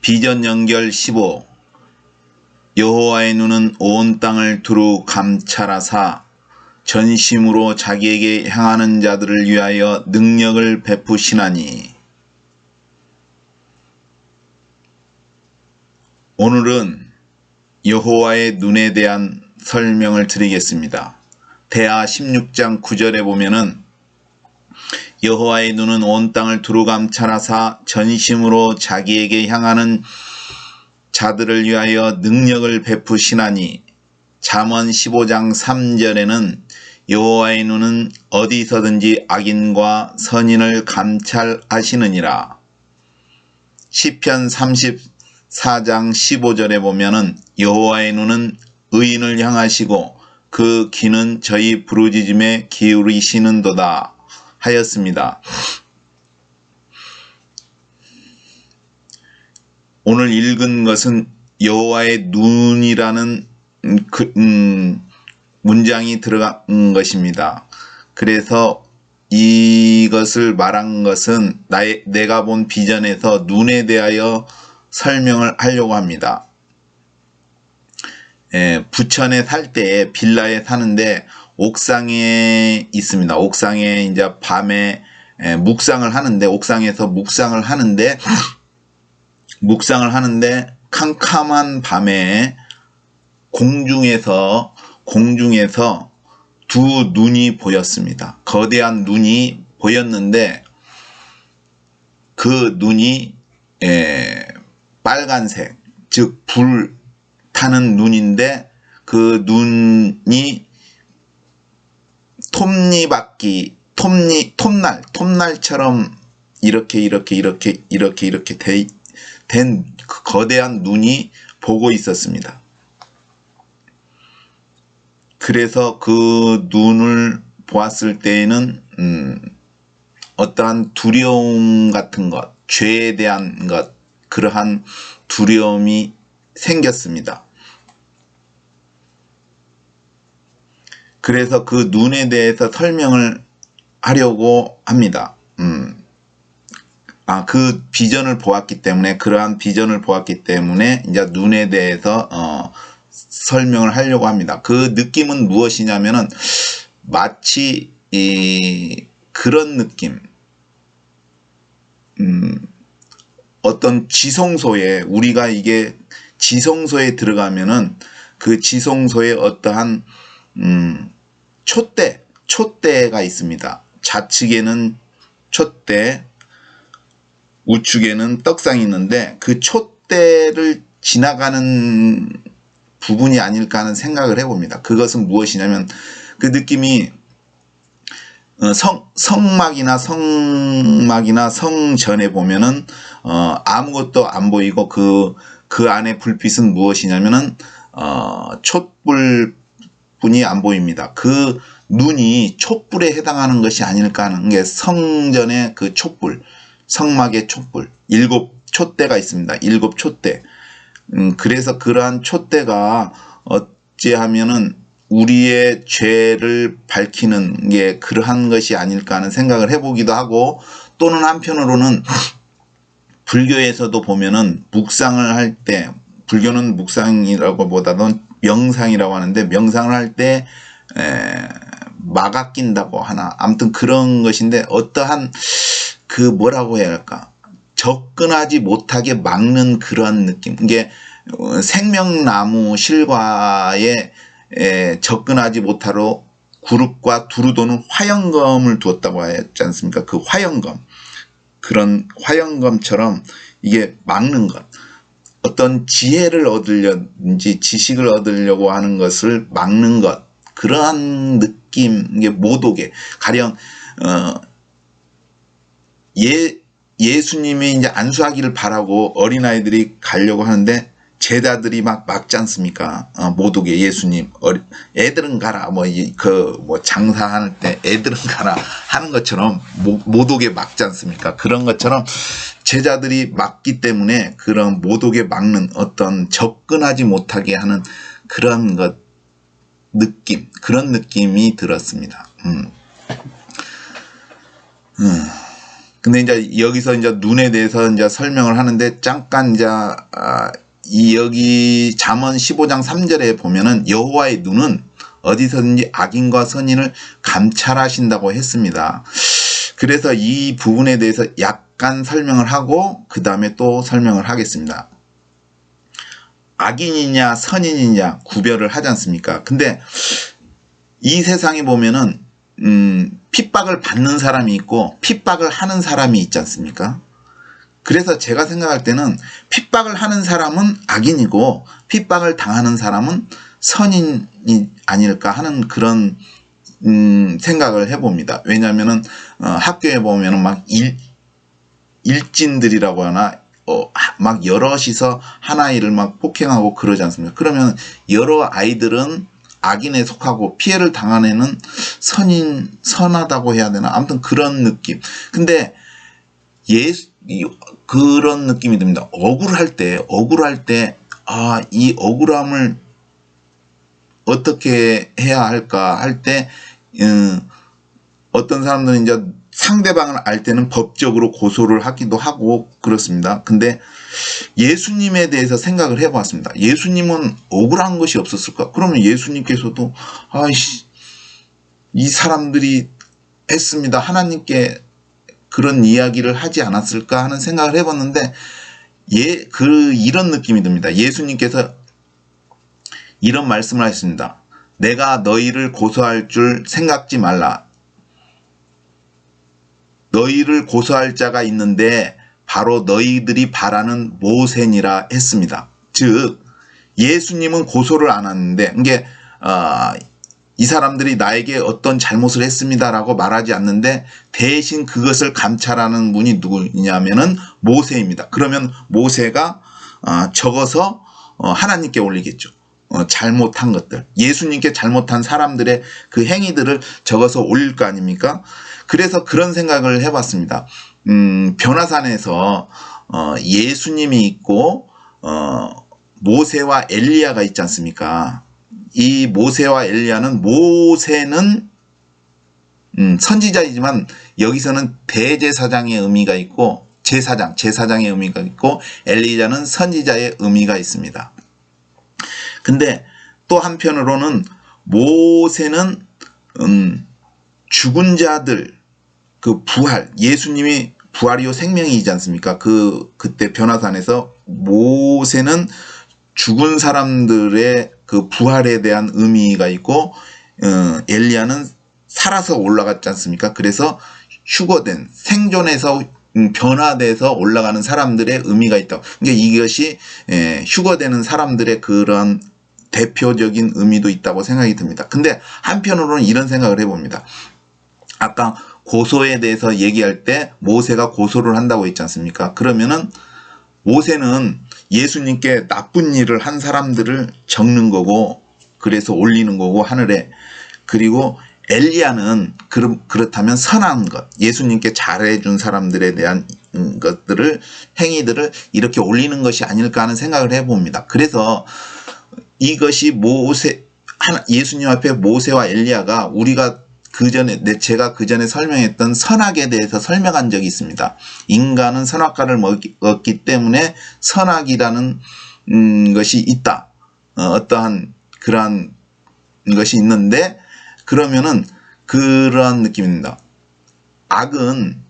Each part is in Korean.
비전 연결 15. 여호와의 눈은 온 땅을 두루 감찰하사 전심으로 자기에게 향하는 자들을 위하여 능력을 베푸시나니. 오늘은 여호와의 눈에 대한 설명을 드리겠습니다. 대하 16장 9절에 보면은 여호와의 눈은 온 땅을 두루 감찰하사 전심으로 자기에게 향하는 자들을 위하여 능력을 베푸시나니. 잠언 15장 3절에는 여호와의 눈은 어디서든지 악인과 선인을 감찰하시느니라. 시편 34장 15절에 보면은 여호와의 눈은 의인을 향하시고 그 귀는 저희 부르짖음에 기울이시는도다 하였습니다. 오늘 읽은 것은 여호와의 눈이라는 문장이 들어간 것입니다. 그래서 이것을 말한 것은 내가 본 비전에서 눈에 대하여 설명을 하려고 합니다. 부천에 살 때 빌라에 사는데 옥상에 있습니다. 옥상에 이제 밤에 묵상을 하는데, 옥상에서 묵상을 하는데 캄캄한 밤에 공중에서 두 눈이 보였습니다. 거대한 눈이 보였는데 그 눈이 빨간색, 즉 불 타는 눈인데 그 눈이 톱날처럼 이렇게 된 그 거대한 눈이 보고 있었습니다. 그래서 그 눈을 보았을 때에는 어떠한 두려움 같은 것, 죄에 대한 것, 그러한 두려움이 생겼습니다. 그래서 그 눈에 대해서 설명을 하려고 합니다. 그 비전을 보았기 때문에, 그러한 비전을 보았기 때문에 이제 눈에 대해서 설명을 하려고 합니다. 그 느낌은 무엇이냐면은 마치 그런 느낌, 어떤 지성소에, 우리가 이게 지성소에 들어가면은 그 지성소에 어떠한 촛대가 있습니다. 좌측에는 촛대, 우측에는 떡상이 있는데 그 촛대를 지나가는 부분이 아닐까 하는 생각을 해봅니다. 그것은 무엇이냐면 그 느낌이 성막이나 성전에 보면은 아무것도 안 보이고 그 안에 불빛은 무엇이냐면은 촛불뿐이 안 보입니다. 그 눈이 촛불에 해당하는 것이 아닐까 하는 게 성전의 그 촛불, 성막의 촛불, 7 촛대가 있습니다. 7 촛대. 그래서 그러한 촛대가 어찌하면은 우리의 죄를 밝히는 게 그러한 것이 아닐까 하는 생각을 해보기도 하고, 또는 한편으로는 불교에서도 보면은 묵상을 할 때, 불교는 묵상이라고 보다는 명상이라고 하는데, 명상을 할 때 막아 낀다고 하나, 아무튼 그런 것인데, 어떠한 그 뭐라고 해야 할까, 접근하지 못하게 막는 그런 느낌. 이게 생명나무 실과에 접근하지 못하도록 굴흙과 두루 도는 화영검을 두었다고 했지 않습니까? 그 화영검, 그런 화영검처럼 이게 막는 것, 어떤 지혜를 얻으려든지 지식을 얻으려고 하는 것을 막는 것, 그러한 느낌. 이게 모독에 가령 예수님이 이제 안수하기를 바라고 어린아이들이 가려고 하는데 제자들이 막 막지 않습니까? 모독에 예수님, 애들은 가라, 장사할 때 애들은 가라 하는 것처럼 모독에 막지 않습니까? 그런 것처럼 제자들이 막기 때문에 그런 모독에 막는 어떤 접근하지 못하게 하는 그런 그런 느낌이 들었습니다. 근데 이제 여기서 이제 눈에 대해서 이제 설명을 하는데 잠깐 이제 이 여기 잠언 15장 3절에 보면은 여호와의 눈은 어디서든지 악인과 선인을 감찰하신다고 했습니다. 그래서 이 부분에 대해서 약간 설명을 하고 그 다음에 또 설명을 하겠습니다. 악인이냐 선인이냐 구별을 하지 않습니까? 근데 이 세상에 보면은 핍박을 받는 사람이 있고 핍박을 하는 사람이 있지 않습니까? 그래서 제가 생각할 때는 핍박을 하는 사람은 악인이고 핍박을 당하는 사람은 선인이 아닐까 하는 그런 생각을 해봅니다. 왜냐하면은 학교에 보면은 막 일진들이라고 하나 막 여럿이서 하나이를 막 폭행하고 그러지 않습니까? 그러면 여러 아이들은 악인에 속하고 피해를 당한 애는 선하다고 해야 되나? 아무튼 그런 느낌. 근데 그런 느낌이 듭니다. 억울할 때, 이 억울함을 어떻게 해야 할까 할 때, 어떤 사람들은 이제 상대방을 알 때는 법적으로 고소를 하기도 하고 그렇습니다. 근데 예수님에 대해서 생각을 해봤습니다. 예수님은 억울한 것이 없었을까? 그러면 예수님께서도 이 사람들이 했습니다. 하나님께 그런 이야기를 하지 않았을까 하는 생각을 해봤는데 이런 느낌이 듭니다. 예수님께서 이런 말씀을 하셨습니다. 내가 너희를 고소할 줄 생각지 말라. 너희를 고소할 자가 있는데 바로 너희들이 바라는 모세니라 했습니다. 즉 예수님은 고소를 안 하는데 이게 이 사람들이 나에게 어떤 잘못을 했습니다라고 말하지 않는데 대신 그것을 감찰하는 분이 누구냐면은 모세입니다. 그러면 모세가 적어서 하나님께 올리겠죠. 잘못한 것들, 예수님께 잘못한 사람들의 그 행위들을 적어서 올릴 거 아닙니까? 그래서 그런 생각을 해봤습니다. 변화산에서 예수님이 있고 모세와 엘리야가 있지 않습니까? 이 모세와 엘리야는 모세는 선지자이지만 여기서는 대제사장의 의미가 있고 제사장의 의미가 있고 엘리야는 선지자의 의미가 있습니다. 근데 또 한편으로는 모세는 죽은 자들 그 부활, 예수님이 부활이요 생명이지 않습니까? 그때 변화산에서 모세는 죽은 사람들의 그 부활에 대한 의미가 있고 엘리야는 살아서 올라갔지 않습니까? 그래서 휴거된 생존해서 변화돼서 올라가는 사람들의 의미가 있다. 그러니까 이것이 휴거되는 사람들의 그런 대표적인 의미도 있다고 생각이 듭니다. 근데 한편으로는 이런 생각을 해봅니다. 아까 고소에 대해서 얘기할 때 모세가 고소를 한다고 했지 않습니까? 그러면은 모세는 예수님께 나쁜 일을 한 사람들을 적는 거고 그래서 올리는 거고 하늘에, 그리고 엘리야는 그렇다면 선한 것, 예수님께 잘해준 사람들에 대한 것들을 행위들을 이렇게 올리는 것이 아닐까 하는 생각을 해봅니다. 그래서 이것이 예수님 앞에 모세와 엘리야가 제가 그 전에 설명했던 선악에 대해서 설명한 적이 있습니다. 인간은 선악과를 먹었기 때문에 선악이라는 것이 있다. 어떠한 그러한 것이 있는데, 그러면은 그러한 느낌입니다. 악은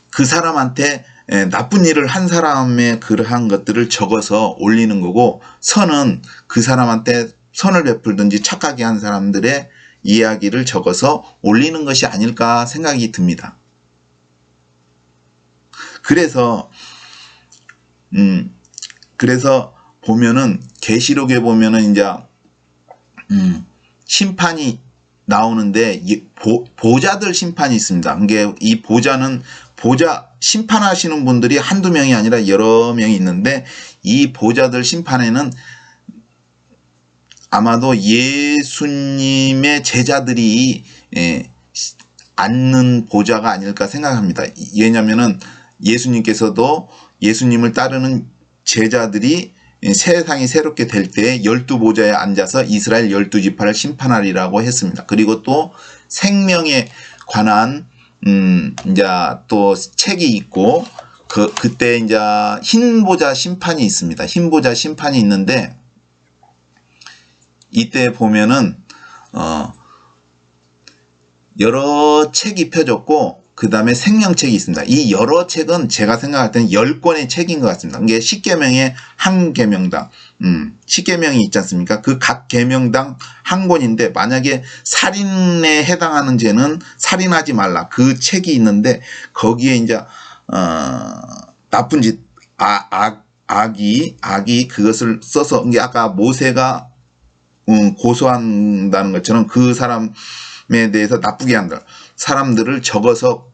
그 사람한테 나쁜 일을 한 사람의 그러한 것들을 적어서 올리는 거고, 선은 그 사람한테 선을 베풀든지 착하게 한 사람들의 이야기를 적어서 올리는 것이 아닐까 생각이 듭니다. 그래서 보면은 계시록에 보면은 이제 심판이 나오는데 보좌들 심판이 있습니다. 이게 이 심판하시는 분들이 한두 명이 아니라 여러 명이 있는데, 이 보좌들 심판에는 아마도 예수님의 제자들이 앉는 보좌가 아닐까 생각합니다. 왜냐하면은 예수님께서도 예수님을 따르는 제자들이 세상이 새롭게 될 때 12보좌에 앉아서 이스라엘 12지파를 심판하리라고 했습니다. 그리고 또 생명에 관한 이제 또 책이 있고 그때 이제 흰보자 심판이 있습니다. 흰보자 심판이 있는데 이때 보면은 여러 책이 펴졌고 그 다음에 생명책이 있습니다. 이 여러 책은 제가 생각할 때는 10권의 책인 것 같습니다. 이게 10계명의 한 계명당 10계명이 있지 않습니까? 그 각 계명당 한 권인데 만약에 살인에 해당하는 죄는 살인하지 말라 그 책이 있는데 거기에 이제 나쁜 짓 악이 그것을 써서 이게 아까 모세가 고소한다는 것처럼 그 사람에 대해서 나쁘게 한다. 사람들을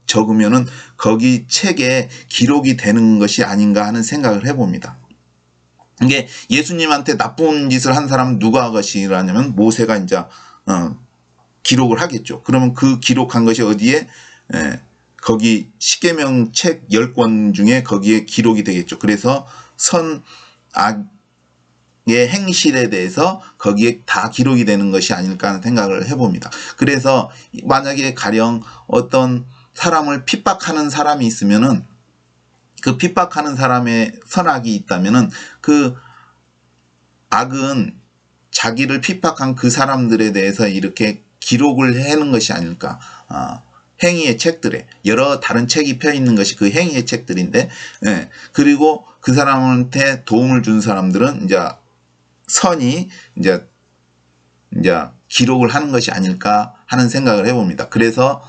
적으면은 거기 책에 기록이 되는 것이 아닌가 하는 생각을 해봅니다. 이게 예수님한테 나쁜 짓을 한 사람은 누가 것이라냐면 모세가 이제 기록을 하겠죠. 그러면 그 기록한 것이 어디에 거기 십계명 책 10권 중에 거기에 기록이 되겠죠. 그래서 선악의 행실에 대해서 거기에 다 기록이 되는 것이 아닐까 하는 생각을 해봅니다. 그래서 만약에 가령 어떤 사람을 핍박하는 사람이 있으면은 그 핍박하는 사람의 선악이 있다면은 그 악은 자기를 핍박한 그 사람들에 대해서 이렇게 기록을 해놓은 것이 아닐까. 행위의 책들에 여러 다른 책이 펴 있는 것이 그 행위의 책들인데, 그리고 그 사람한테 도움을 준 사람들은 이제 선이 이제 기록을 하는 것이 아닐까 하는 생각을 해봅니다. 그래서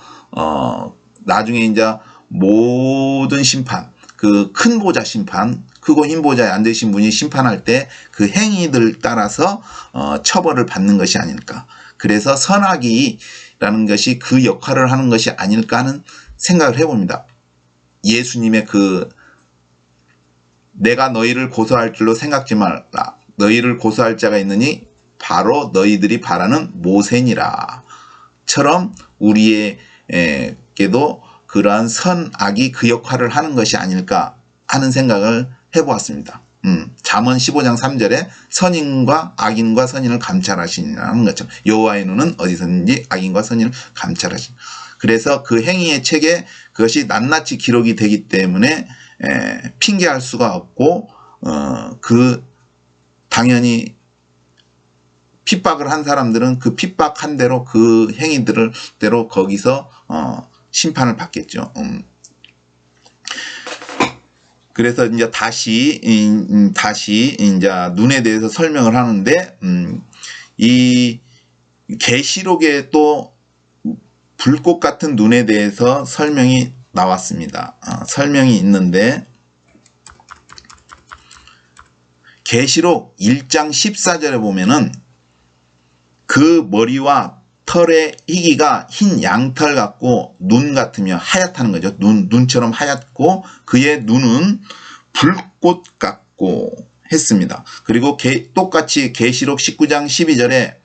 나중에 이제 모든 심판, 그 큰 보자 심판, 크고 흰 보자에 앉으신 분이 심판할 때 그 행위들 따라서 처벌을 받는 것이 아닐까. 그래서 선악이라는 것이 그 역할을 하는 것이 아닐까 하는 생각을 해봅니다. 예수님의 내가 너희를 고소할 줄로 생각지 말라. 너희를 고소할 자가 있느니 바로 너희들이 바라는 모세니라. 처럼 우리에게도 그러한 선악이 그 역할을 하는 것이 아닐까 하는 생각을 해보았습니다. 잠언 15장 3절에 선인과 악인과 선인을 감찰하시니라는 것처럼 여호와의 눈은 어디서든지 악인과 선인을 감찰하시니. 그래서 그 행위의 책에 그것이 낱낱이 기록이 되기 때문에 핑계할 수가 없고 당연히 핍박을 한 사람들은 그 핍박한 대로 그 행위들대로 거기서 심판을 받겠죠. 그래서 이제 다시 이제 눈에 대해서 설명을 하는데, 이 계시록에 또 불꽃 같은 눈에 대해서 설명이 나왔습니다. 설명이 있는데, 계시록 1장 14절에 보면은 그 머리와 털의 희기가 흰 양털 같고 눈 같으며 하얗다는 거죠. 눈처럼 하얗고 그의 눈은 불꽃 같고 했습니다. 그리고 똑같이 계시록 19장 12절에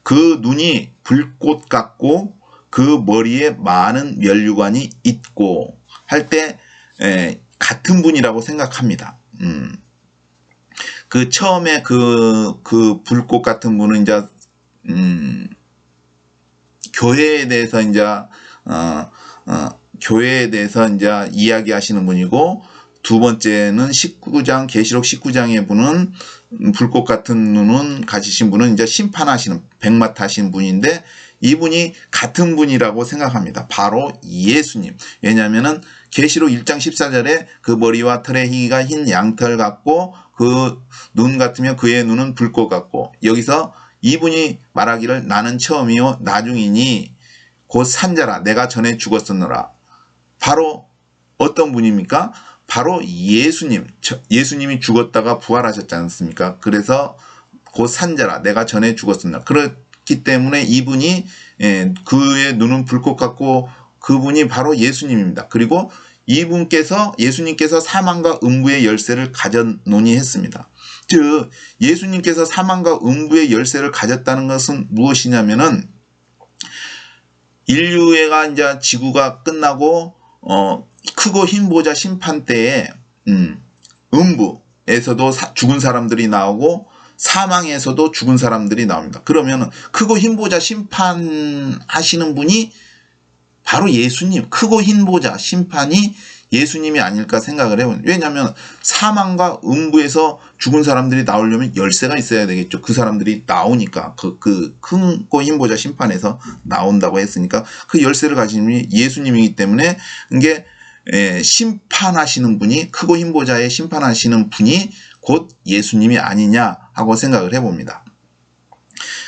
그 눈이 불꽃 같고 그 머리에 많은 면류관이 있고 할 때 같은 분이라고 생각합니다. 그 처음에 그 불꽃 같은 분은 이제 교회에 대해서 이제 이야기하시는 분이고, 두 번째는 계시록 19장의 분은 불꽃 같은 눈은 가지신 분은 이제 심판하시는 백마타 하시는 분인데, 이분이 같은 분이라고 생각합니다. 바로 예수님. 왜냐하면은 계시록 1장 14절에 그 머리와 털의 희기가 흰 양털 같고 그 눈 같으며 그의 눈은 불꽃 같고, 여기서 이분이 말하기를 나는 처음이요 나중이니 곧 산자라 내가 전에 죽었었노라. 바로 어떤 분입니까? 바로 예수님이 죽었다가 부활하셨지 않습니까? 그래서 곧 산자라 내가 전에 죽었었노라. 그렇기 때문에 이분이 그의 눈은 불꽃 같고 그분이 바로 예수님입니다. 그리고 예수님께서 사망과 음부의 열쇠를 가졌노니 했습니다. 즉 예수님께서 사망과 음부의 열쇠를 가졌다는 것은 무엇이냐면은 인류가 이제 지구가 끝나고 크고 흰 보자 심판 때에 음부에서도 죽은 사람들이 나오고 사망에서도 죽은 사람들이 나옵니다. 그러면 크고 흰 보좌 심판하시는 분이 바로 예수님, 크고 흰 보좌 심판이 예수님이 아닐까 생각을 해요. 왜냐하면 사망과 음부에서 죽은 사람들이 나오려면 열쇠가 있어야 되겠죠. 그 사람들이 나오니까 그 크고 흰 보좌 심판에서 나온다고 했으니까 그 열쇠를 가진 분이 예수님이기 때문에 이게 심판하시는 분이 크고 흰 보좌에 심판하시는 분이 곧 예수님이 아니냐 하고 생각을 해봅니다.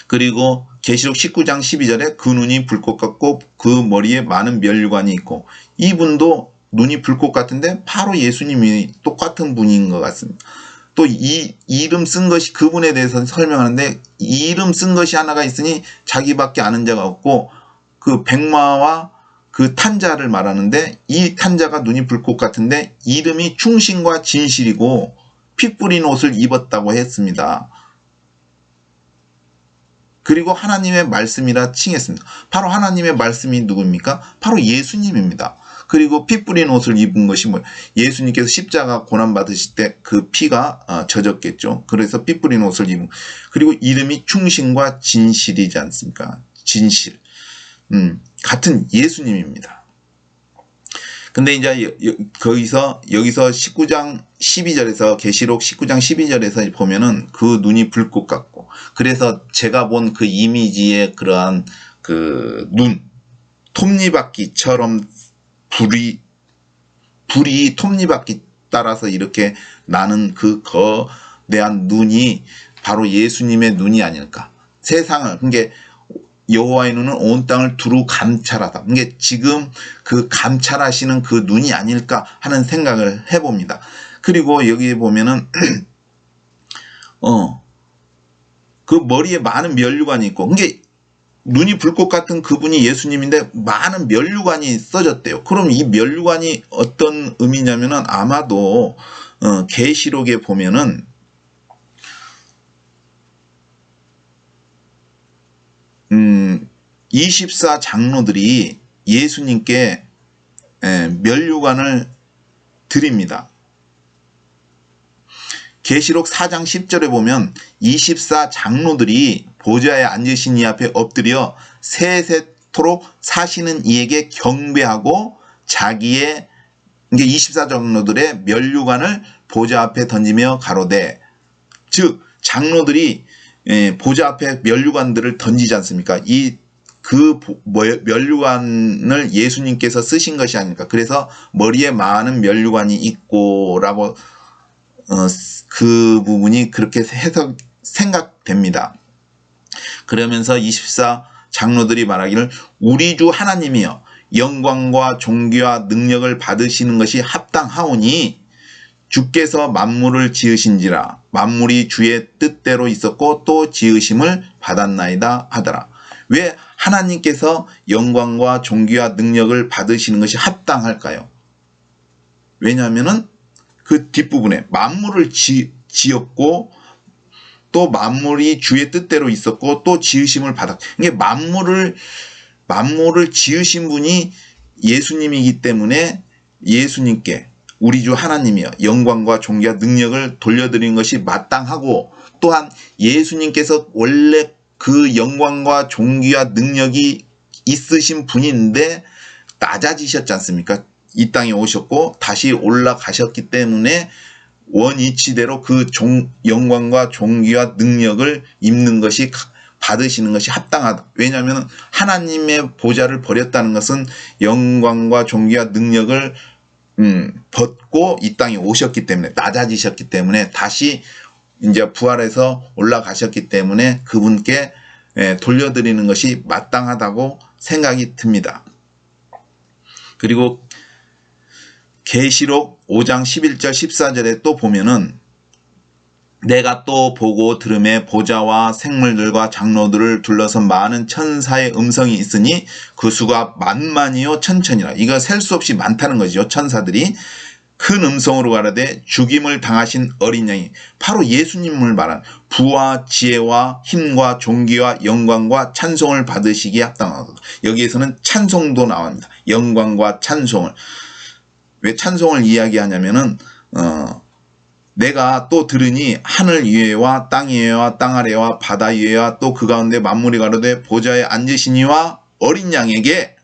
그리고 계시록 19장 12절에 그 눈이 불꽃 같고 그 머리에 많은 면류관이 있고, 이분도 눈이 불꽃 같은데 바로 예수님이 똑같은 분인 것 같습니다. 또 이 이름 쓴 것이, 그분에 대해서 설명하는데 이 이름 쓴 것이 하나가 있으니 자기밖에 아는 자가 없고, 그 백마와 그 탄자를 말하는데 이 탄자가 눈이 불꽃 같은데 이름이 충신과 진실이고 피 뿌린 옷을 입었다고 했습니다. 그리고 하나님의 말씀이라 칭했습니다. 바로 하나님의 말씀이 누구입니까? 바로 예수님입니다. 그리고 피 뿌린 옷을 입은 것이 뭐, 예수님께서 십자가 고난 받으실 때 그 피가 젖었겠죠. 그래서 피 뿌린 옷을 입은, 그리고 이름이 충신과 진실이지 않습니까? 진실. 같은 예수님입니다. 근데 이제 여기서 19장 12절에서, 계시록 19장 12절에서 보면은 그 눈이 불꽃 같고, 그래서 제가 본 그 이미지의 그러한 그 눈, 톱니바퀴처럼 불이 톱니바퀴 따라서 이렇게 나는 그 거대한 눈이 바로 예수님의 눈이 아닐까. 세상을, 그게 여호와의 눈은 온 땅을 두루 감찰하다. 이게 지금 그 감찰하시는 그 눈이 아닐까 하는 생각을 해봅니다. 그리고 여기 보면은 그 머리에 많은 면류관이 있고, 이게 눈이 불꽃 같은 그분이 예수님인데 많은 면류관이 써졌대요. 그럼 이 면류관이 어떤 의미냐면은 아마도 계시록에 보면은 24 장로들이 예수님께 면류관을 드립니다. 계시록 4장 10절에 보면 24 장로들이 보좌에 앉으신 이 앞에 엎드려 세세토록 사시는 이에게 경배하고 자기의, 이게 24 장로들의 면류관을 보좌 앞에 던지며 가로되, 즉 장로들이 보좌 앞에 면류관들을 던지지 않습니까? 그 면류관을 예수님께서 쓰신 것이 아닐까. 그래서 머리에 많은 면류관이 있고라고 그 부분이 그렇게 생각됩니다. 그러면서 24 장로들이 말하기를 우리 주 하나님이여 영광과 존귀와 능력을 받으시는 것이 합당하오니 주께서 만물을 지으신지라 만물이 주의 뜻대로 있었고 또 지으심을 받았나이다 하더라. 왜 하나님께서 영광과 존귀와 능력을 받으시는 것이 합당할까요? 왜냐하면은 그 뒷부분에 만물을 지었고 또 만물이 주의 뜻대로 있었고 또 지으심을 받았고, 이게 만물을 지으신 분이 예수님이기 때문에 예수님께 우리 주 하나님이여 영광과 존귀와 능력을 돌려드리는 것이 마땅하고, 또한 예수님께서 원래 그 영광과 존귀와 능력이 있으신 분인데 낮아지셨지 않습니까? 이 땅에 오셨고 다시 올라가셨기 때문에 원이치대로 그 영광과 존귀와 능력을 입는 것이, 받으시는 것이 합당하다. 왜냐하면 하나님의 보좌를 버렸다는 것은 영광과 존귀와 능력을 벗고 이 땅에 오셨기 때문에, 낮아지셨기 때문에 다시 이제 부활해서 올라가셨기 때문에 그분께 돌려드리는 것이 마땅하다고 생각이 듭니다. 그리고 계시록 5장 11절 14절에 또 보면은 내가 또 보고 들음에 보좌와 생물들과 장로들을 둘러선 많은 천사의 음성이 있으니 그 수가 만만이요 천천이라. 이거 셀 수 없이 많다는 거죠. 천사들이 큰 음성으로 가라되 죽임을 당하신 어린 양이, 바로 예수님을 말한 부와 지혜와 힘과 존귀와 영광과 찬송을 받으시기에 합당하다. 여기에서는 찬송도 나옵니다. 영광과 찬송을. 왜 찬송을 이야기하냐면은 내가 또 들으니 하늘 위에와 땅 위에와 땅 아래와 바다 위에와 또 그 가운데 만물이 가로되 보좌에 앉으시니와 어린 양에게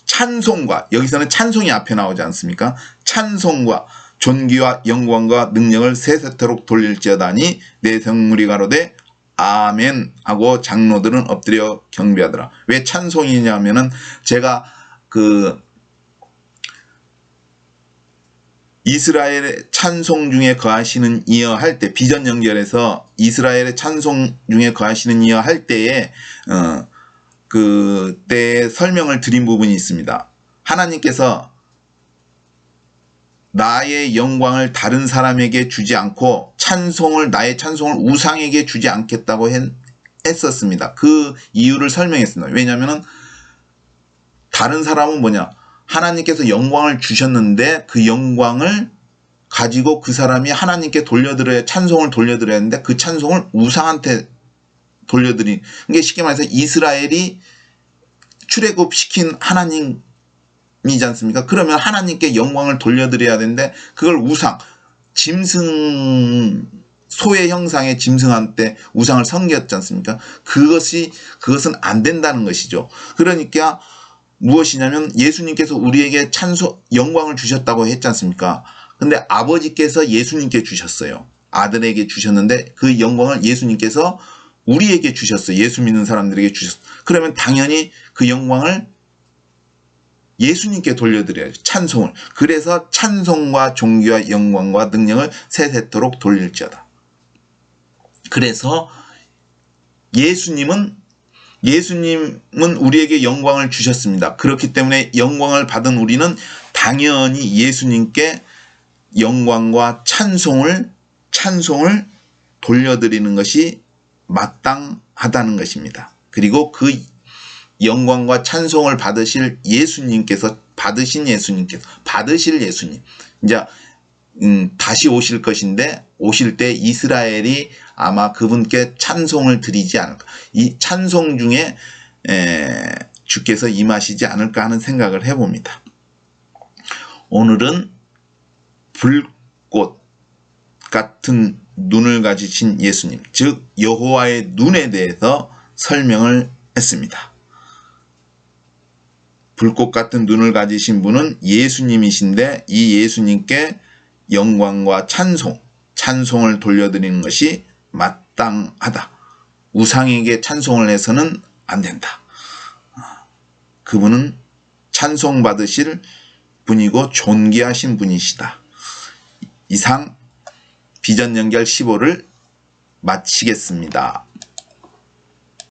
찬송과, 여기서는 찬송이 앞에 나오지 않습니까? 찬송과 존귀와 영광과 능력을 세세토록 돌릴지어다니 내 성물이 가로되 아멘 하고 장로들은 엎드려 경배하더라. 왜 찬송이냐면은 제가 이스라엘의 찬송 중에 거하시는 이여 할 때, 비전 연결해서 이스라엘의 찬송 중에 거하시는 이여 할 때에 그때 설명을 드린 부분이 있습니다. 하나님께서 나의 영광을 다른 사람에게 주지 않고 나의 찬송을 우상에게 주지 않겠다고 했었습니다. 그 이유를 설명했습니다. 왜냐하면 다른 사람은 뭐냐? 하나님께서 영광을 주셨는데 그 영광을 가지고 그 사람이 하나님께 찬송을 돌려드려야 하는데 그 찬송을 우상한테 돌려드린 게 쉽게 말해서 이스라엘이 출애굽시킨 하나님이지 않습니까? 그러면 하나님께 영광을 돌려드려야 되는데 그걸 우상, 짐승, 소의 형상의 짐승한테 우상을 섬겼지 않습니까? 그것은 안 된다는 것이죠. 그러니까 무엇이냐면 예수님께서 우리에게 영광을 주셨다고 했지 않습니까? 근데 아버지께서 예수님께 주셨어요. 아들에게 주셨는데 그 영광을 예수님께서 우리에게 주셨어요. 예수 믿는 사람들에게 주셨어요. 그러면 당연히 그 영광을 예수님께 돌려드려야죠. 찬송을. 그래서 찬송과 존귀와 영광과 능력을 세세토록 돌릴지어다. 그래서 예수님은 우리에게 영광을 주셨습니다. 그렇기 때문에 영광을 받은 우리는 당연히 예수님께 영광과 찬송을 돌려드리는 것이 마땅하다는 것입니다. 그리고 그 영광과 찬송을 받으실 예수님, 이제 다시 오실 것인데 오실 때 이스라엘이 아마 그분께 찬송을 드리지 않을까. 이 찬송 중에 주께서 임하시지 않을까 하는 생각을 해봅니다. 오늘은 불꽃 같은 눈을 가지신 예수님, 즉 여호와의 눈에 대해서 설명을 했습니다. 불꽃 같은 눈을 가지신 분은 예수님이신데 이 예수님께 영광과 찬송을 돌려드리는 것이 마땅하다. 우상에게 찬송을 해서는 안 된다. 그분은 찬송받으실 분이고 존귀하신 분이시다. 이상 비전 연결 15를 마치겠습니다.